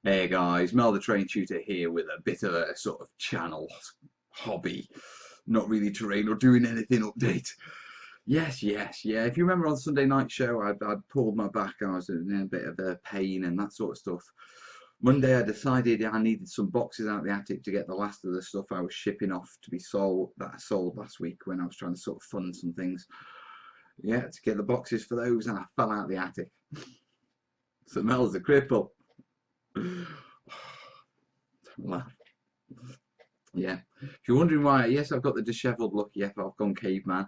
Hey guys, Mel the Train Tutor here with a bit of a sort of channel hobby, not really terrain or doing anything update. Yes, yeah. If you remember on Sunday night show, I'd pulled my back, I was in a bit of a pain and that sort of stuff. Monday, I decided I needed some boxes out of the attic to get the last of the stuff I was shipping off to be sold, that I sold last week when I was trying to sort of fund some things. Yeah, to get the boxes for those, and I fell out of the attic. So Mel's a cripple. Don't laugh. Yeah. If you're wondering why, yes, I've got the dishevelled look. Yep, I've gone caveman.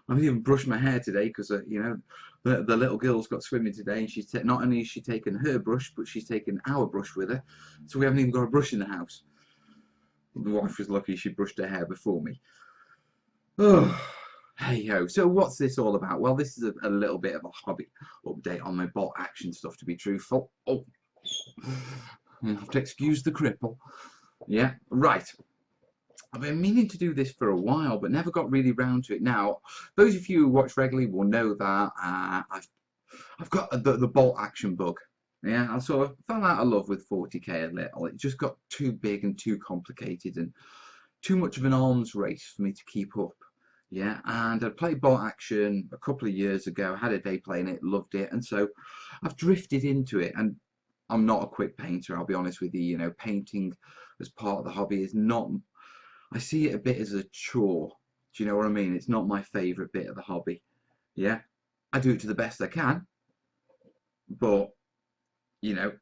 I haven't even brushed my hair today because, the little girl's got swimming today, and not only has she taken her brush, but she's taken our brush with her. So we haven't even got a brush in the house. The wife was lucky she brushed her hair before me. Oh, hey ho. So what's this all about? Well, this is a little bit of a hobby update on my bolt action stuff, to be truthful. Oh, you have to excuse the cripple. Yeah, right. I've been meaning to do this for a while, but never got really round to it. Now, those of you who watch regularly will know that I've got the bolt action bug. Yeah, I sort of fell out of love with 40k a little. It just got too big and too complicated and too much of an arms race for me to keep up. Yeah, and I played bolt action a couple of years ago. Had a day playing it, loved it, and so I've drifted into it. And I'm not a quick painter. I'll be honest with you. You know, painting as part of the hobby is not. I see it a bit as a chore. Do you know what I mean? It's not my favourite bit of the hobby. Yeah, I do it to the best I can, but you know,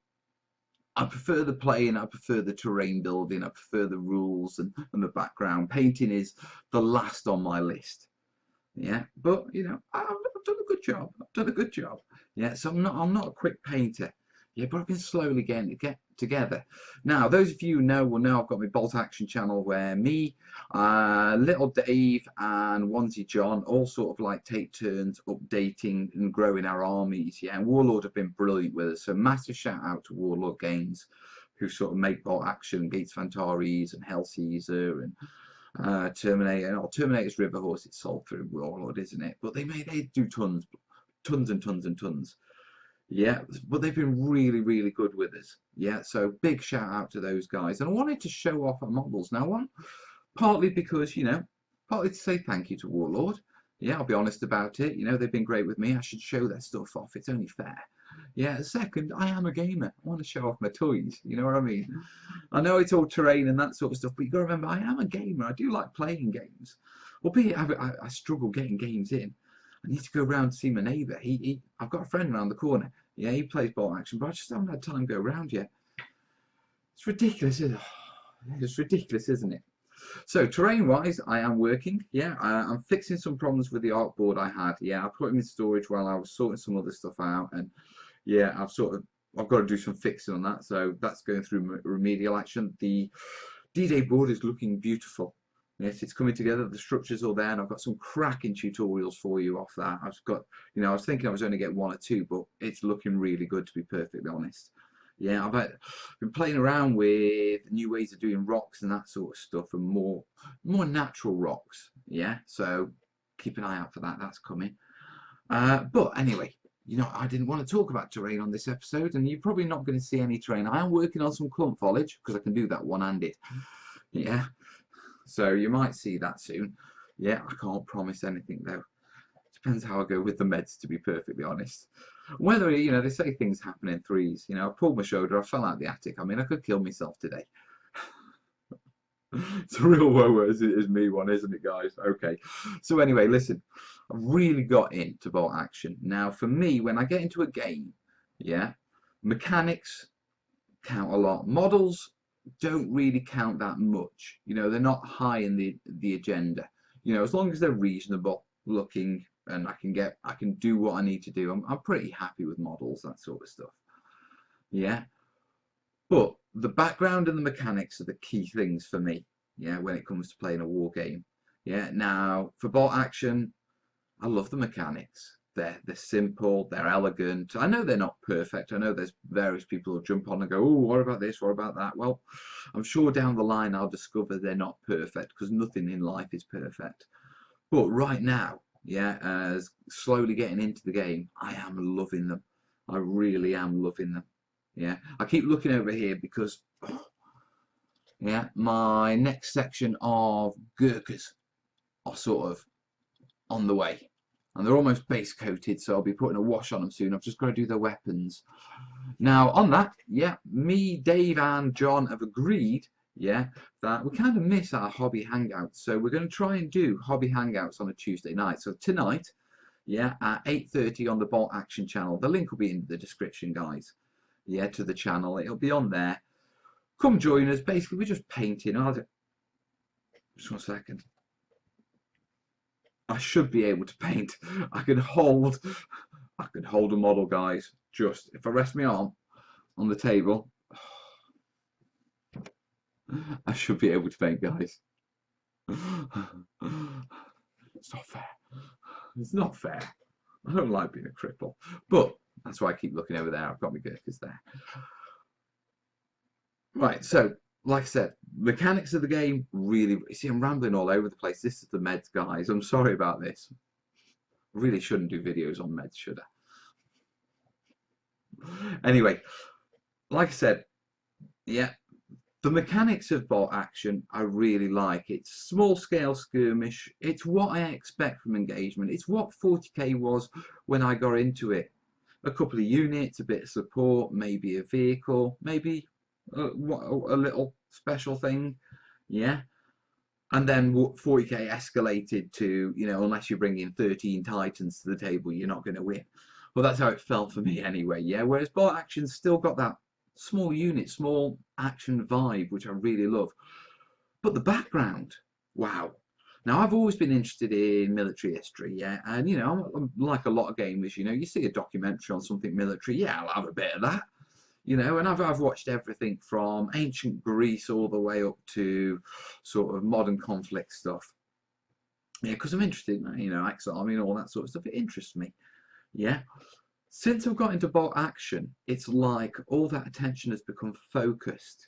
I prefer the playing, I prefer the terrain building, I prefer the rules and the background. Painting is the last on my list. Yeah, but I've done a good job. I've done a good job. Yeah, so I'm not a quick painter. Yeah, but I've been slowly getting to get together. Now, those of you who know will know I've got my Bolt Action channel where me, Little Dave, and Onesie John all sort of like take turns updating and growing our armies. Yeah, and Warlord have been brilliant with us. So massive shout out to Warlord Games, who sort of make Bolt Action, Gates Fantaris, and Hell Caesar, and Terminator. And Terminator's River Horse. It's sold through Warlord, isn't it? But they do tons and tons and tons. Yeah, but they've been really, really good with us. Yeah, so big shout out to those guys. And I wanted to show off our models. Now, one, partly because, partly to say thank you to Warlord. Yeah, I'll be honest about it. They've been great with me. I should show their stuff off. It's only fair. Yeah, second, I am a gamer. I want to show off my toys. You know what I mean? I know it's all terrain and that sort of stuff, but you got to remember, I am a gamer. I do like playing games. Albeit I struggle getting games in. I need to go round to see my neighbour. I've got a friend around the corner. Yeah, he plays bolt action, but I just haven't had time to go round yet. It's ridiculous, isn't it? It's ridiculous, isn't it? So terrain-wise, I am working. Yeah, I'm fixing some problems with the artboard I had. Yeah, I put them in storage while I was sorting some other stuff out, and yeah, I've got to do some fixing on that. So that's going through remedial action. The D-Day board is looking beautiful. Yes, it's coming together. The structure's all there, and I've got some cracking tutorials for you off that. I was thinking I was only get one or two, but it's looking really good, to be perfectly honest. Yeah, been playing around with new ways of doing rocks and that sort of stuff, and more natural rocks. Yeah, so keep an eye out for that. That's coming. But anyway, I didn't want to talk about terrain on this episode, and you're probably not going to see any terrain. I am working on some clump foliage because I can do that one-handed. Yeah, so you might see that soon. Yeah, I can't promise anything though. Depends how I go with the meds, to be perfectly honest. Whether, they say things happen in threes. I pulled my shoulder, I fell out the attic. I mean, I could kill myself today. It's a real woe as it is me one, isn't it, guys? Okay. So anyway, listen, I've really got into bolt action. Now, for me, when I get into a game, yeah, mechanics count a lot. Models don't really count that much. They're not high in the agenda. As long as they're reasonable looking and I can do what I need to do. I'm pretty happy with models, that sort of stuff. Yeah. But the background and the mechanics are the key things for me. Yeah, when it comes to playing a war game. Yeah. Now for bolt action, I love the mechanics. They're simple, they're elegant. I know they're not perfect. I know there's various people who jump on and go, oh, what about this? What about that? Well, I'm sure down the line I'll discover they're not perfect because nothing in life is perfect. But right now, yeah, as slowly getting into the game, I am loving them. I really am loving them. Yeah, I keep looking over here because, yeah, my next section of Gurkhas are sort of on the way. And they're almost base coated, so I'll be putting a wash on them soon. I've just got to do their weapons. Now, on that, yeah, me, Dave, and John have agreed, yeah, that we kind of miss our hobby hangouts. So we're going to try and do hobby hangouts on a Tuesday night. So tonight, yeah, at 8:30 on the Bolt Action channel. The link will be in the description, guys. Yeah, to the channel. It'll be on there. Come join us. Basically, we're just painting. Just 1 second. I should be able to paint. I can hold a model, guys. Just if I rest my arm on the table, I should be able to paint, guys. It's not fair. It's not fair. I don't like being a cripple, but that's why I keep looking over there. I've got my Gurkhas there. Right, so like I said, mechanics of the game really. You see, I'm rambling all over the place. This is the meds, guys. I'm sorry about this. I really shouldn't do videos on meds, should I? Anyway, like I said, yeah, the mechanics of Bolt Action I really like. It's small scale skirmish. It's what I expect from engagement. It's what 40k was when I got into it. A couple of units, a bit of support, maybe a vehicle, maybe a little special thing, yeah. And then 40k escalated to, you know, unless you bring in 13 Titans to the table, you're not going to win. Well, that's how it felt for me anyway, yeah. Whereas Bolt Action's still got that small unit, small action vibe, which I really love. But the background, wow. Now, I've always been interested in military history, yeah, and you know, I'm like a lot of gamers, you know, you see a documentary on something military, yeah, I'll have a bit of that, you know, and I've watched everything from ancient Greece all the way up to sort of modern conflict stuff, yeah, because I'm interested in, you know, ex-army and all that sort of stuff. It interests me, yeah. Since I've got into Bolt Action, it's like all that attention has become focused,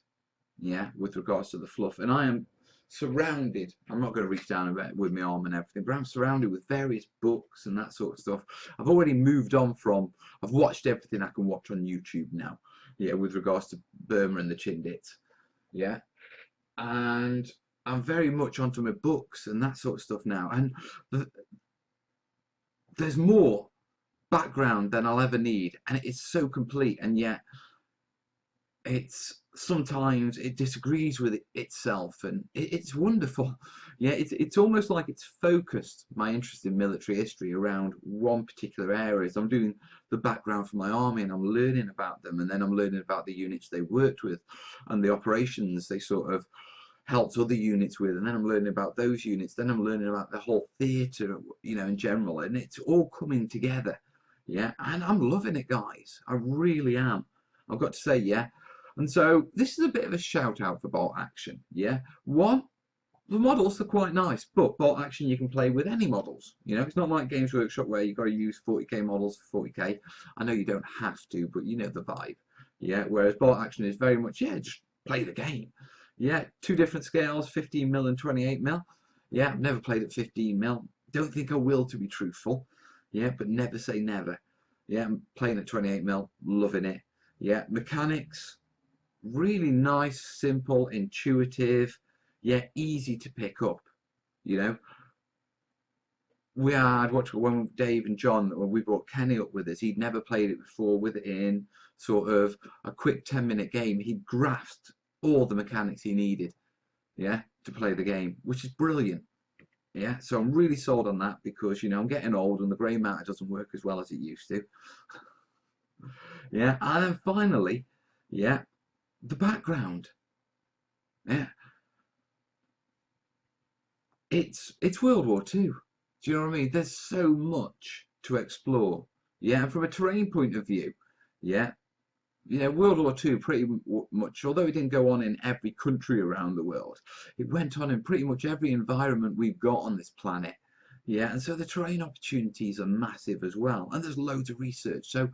yeah, with regards to the fluff. And I am surrounded, I'm not going to reach down with my arm and everything, but I'm surrounded with various books and that sort of stuff. I've already moved on from, I've watched everything I can watch on YouTube now, yeah, with regards to Burma and the Chindits, yeah. And I'm very much onto my books and that sort of stuff now. And there's more background than I'll ever need, and it's so complete, and yet it's sometimes it disagrees with itself, and it's wonderful. Yeah, it's almost like it's focused my interest in military history around one particular area. So I'm doing the background for my army and I'm learning about them, and then I'm learning about the units they worked with and the operations they sort of helped other units with, and then I'm learning about those units, then I'm learning about the whole theatre, you know, in general, and it's all coming together, yeah, and I'm loving it, guys. I really am. I've got to say, yeah. And so this is a bit of a shout out for Bolt Action, yeah. One, the models are quite nice, but Bolt Action you can play with any models. You know, it's not like Games Workshop where you've got to use 40k models for 40k. I know you don't have to, but you know the vibe, yeah. Whereas Bolt Action is very much, yeah, just play the game. Yeah, two different scales, 15 mil and 28 mil. Yeah, I've never played at 15 mil. Don't think I will, to be truthful. Yeah, but never say never. Yeah, I'm playing at 28 mil, loving it. Yeah, mechanics, really nice, simple, intuitive, yeah, easy to pick up. You know, we had watched one with Dave and John when we brought Kenny up with us. He'd never played it before. With it in sort of a quick 10-minute game, he grasped all the mechanics he needed, yeah, to play the game, which is brilliant. Yeah, so I'm really sold on that because, you know, I'm getting old and the grey matter doesn't work as well as it used to. Yeah, and then finally, yeah, the background. Yeah, it's World War II. Do you know what I mean? There's so much to explore. Yeah, and from a terrain point of view, yeah, you know, World War II pretty much, although it didn't go on in every country around the world, it went on in pretty much every environment we've got on this planet. Yeah, and so the terrain opportunities are massive as well, and there's loads of research. So,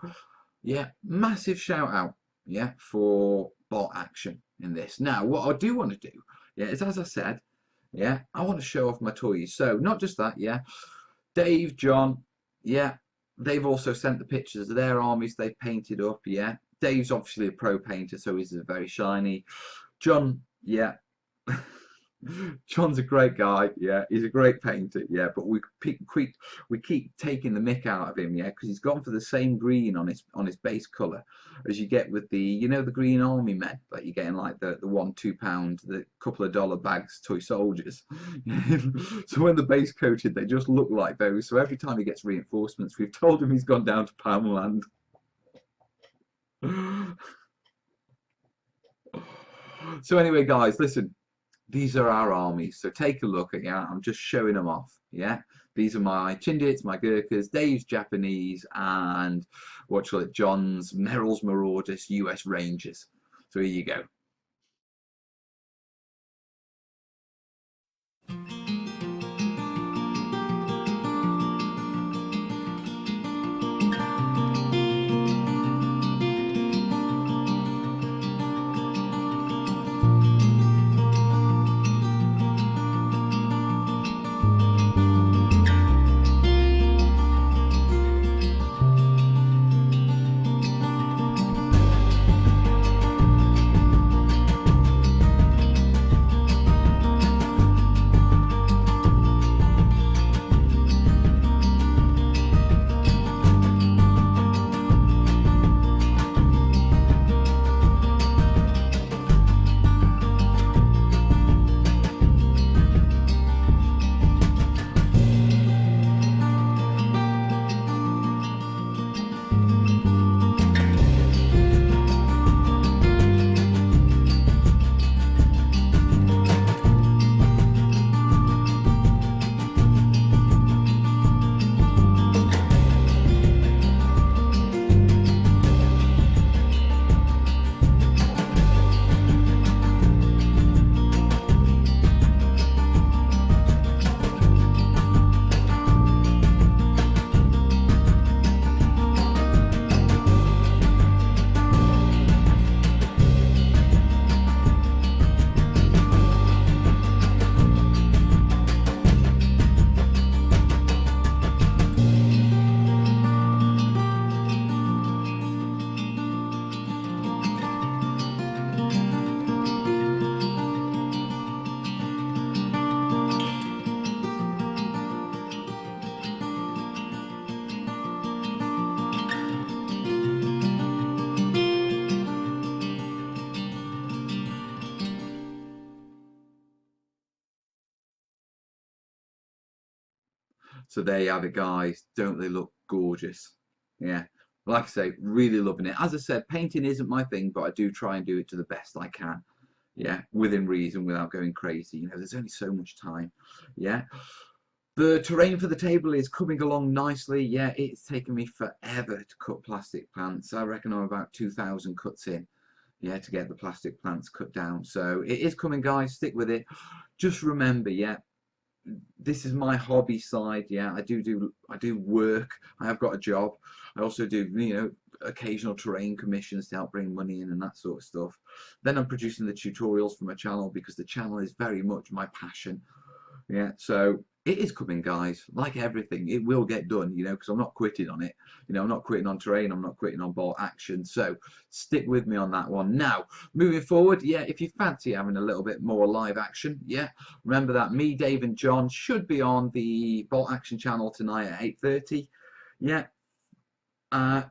yeah, massive shout out, yeah, for Bolt Action in this. Now, what I do want to do, yeah, is as I said, yeah, I want to show off my toys. So, not just that, yeah, Dave, John, yeah, they've also sent the pictures of their armies they've painted up, yeah. Dave's obviously a pro painter, so he's very shiny. John, yeah. John's a great guy, yeah. He's a great painter, yeah. But we keep taking the mick out of him, yeah, because he's gone for the same green on his base color as you get with the, you know, the green army men that you get in like the £1, £2, the couple of dollar bags toy soldiers. So when the base coated, they just look like those. So every time he gets reinforcements, we've told him he's gone down to Poundland. So anyway, guys, listen. These are our armies, so take a look at, yeah, I'm just showing them off, yeah. These are my Chindits, my Gurkhas, Dave's Japanese, and what shall it, John's, Merrill's Marauders, US Rangers. So here you go. So there you have it, guys. Don't they look gorgeous? Yeah. Like I say, really loving it. As I said, painting isn't my thing, but I do try and do it to the best I can. Yeah, within reason, without going crazy. You know, there's only so much time. Yeah. The terrain for the table is coming along nicely. Yeah, it's taken me forever to cut plastic plants. I reckon I'm about 2,000 cuts in, yeah, to get the plastic plants cut down. So it is coming, guys. Stick with it. Just remember, yeah, this is my hobby side. Yeah, I do work. I have got a job. I also do, you know, occasional terrain commissions to help bring money in and that sort of stuff. Then I'm producing the tutorials for my channel because the channel is very much my passion. Yeah, so it is coming, guys. Like everything, it will get done, you know, because I'm not quitting on it. You know, I'm not quitting on terrain. I'm not quitting on ball action. So stick with me on that one. Now, moving forward, yeah, if you fancy having a little bit more live action, yeah, remember that me, Dave, and John should be on the Bolt Action channel tonight at 8:30. Yeah,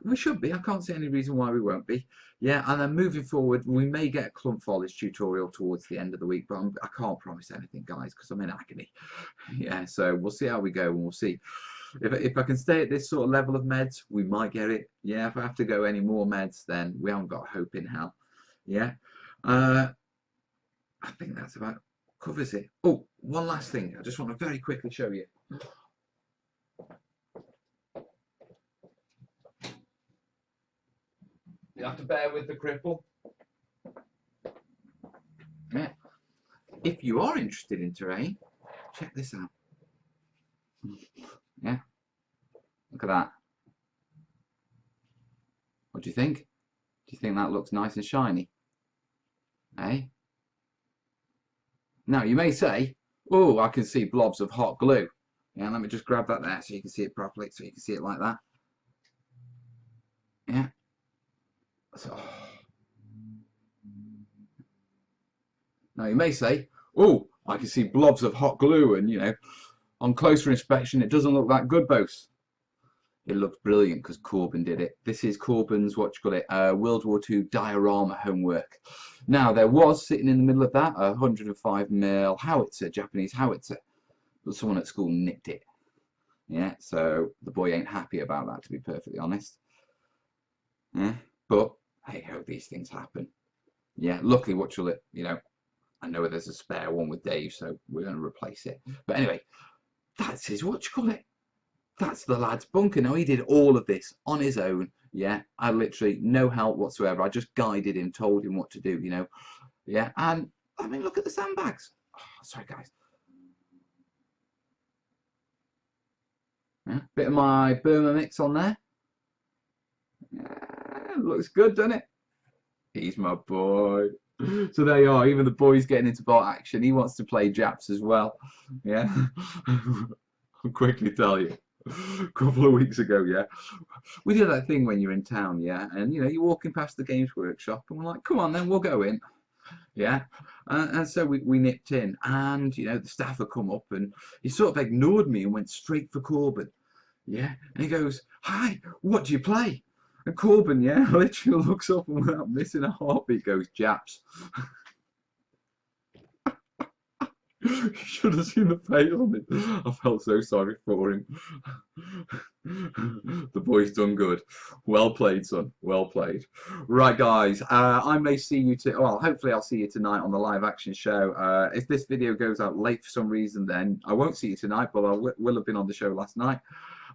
we should be. I can't see any reason why we won't be. Yeah, and then moving forward, we may get a clump foliage tutorial towards the end of the week, but I can't promise anything, guys, because I'm in agony. Yeah, so we'll see how we go, and we'll see. If I can stay at this sort of level of meds, we might get it. Yeah, if I have to go any more meds, then we haven't got hope in hell. Yeah, I think that's about covers it. Oh, one last thing. I just want to very quickly show you. You have to bear with the cripple. Yeah. If you are interested in terrain, check this out. Yeah. Look at that. What do you think? Do you think that looks nice and shiny? Eh? Now you may say, oh, I can see blobs of hot glue. Yeah, let me just grab that there so you can see it properly, so you can see it like that. Yeah. So, now you may say, oh, I can see blobs of hot glue and, you know, on closer inspection it doesn't look that good, Bose. It looks brilliant because Corbyn did it. This is Corbyn's, what you call it, World War II diorama homework. Now, there was, sitting in the middle of that, a 105mm howitzer, Japanese howitzer. But someone at school nicked it. Yeah, so the boy ain't happy about that, to be perfectly honest. Yeah, but hey ho, these things happen. Yeah, luckily, what you'll, you know, I know there's a spare one with Dave, so we're going to replace it. But anyway, that's his, what you call it. That's the lad's bunker. Now, he did all of this on his own. Yeah, I literally, no help whatsoever. I just guided him, told him what to do, you know. Yeah, and I mean, look at the sandbags. Oh, sorry, guys. Yeah, bit of my Burma mix on there. Yeah, looks good, doesn't it? He's my boy. So there you are. Even the boy's getting into bot action. He wants to play Japs as well. Yeah. I'll quickly tell you. A couple of weeks ago, yeah, we did that thing when you're in town, yeah, and you know you're walking past the games workshop, and we're like, come on, then we'll go in, yeah, and so we nipped in, and you know the staff had come up, and he sort of ignored me and went straight for Corbyn, yeah, and he goes, hi, what do you play? And Corbyn, yeah, literally looks up and without missing a heartbeat goes, Japs. You should have seen the face on it. I felt so sorry for him. The boy's done good. Well played, son. Well played. Right, guys. I may see you well, hopefully I'll see you tonight on the live action show. If this video goes out late for some reason, then I won't see you tonight, but I will have been on the show last night.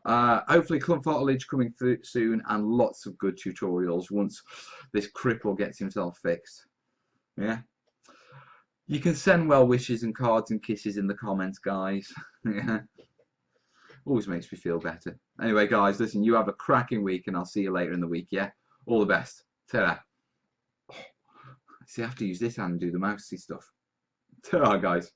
Hopefully Club Footage coming through soon, and lots of good tutorials once this cripple gets himself fixed. Yeah. You can send well wishes and cards and kisses in the comments, guys. Yeah. Always makes me feel better. Anyway, guys, listen, you have a cracking week, and I'll see you later in the week, yeah? All the best. Ta-ra. See, I have to use this hand and do the mousey stuff. Ta-ra, guys.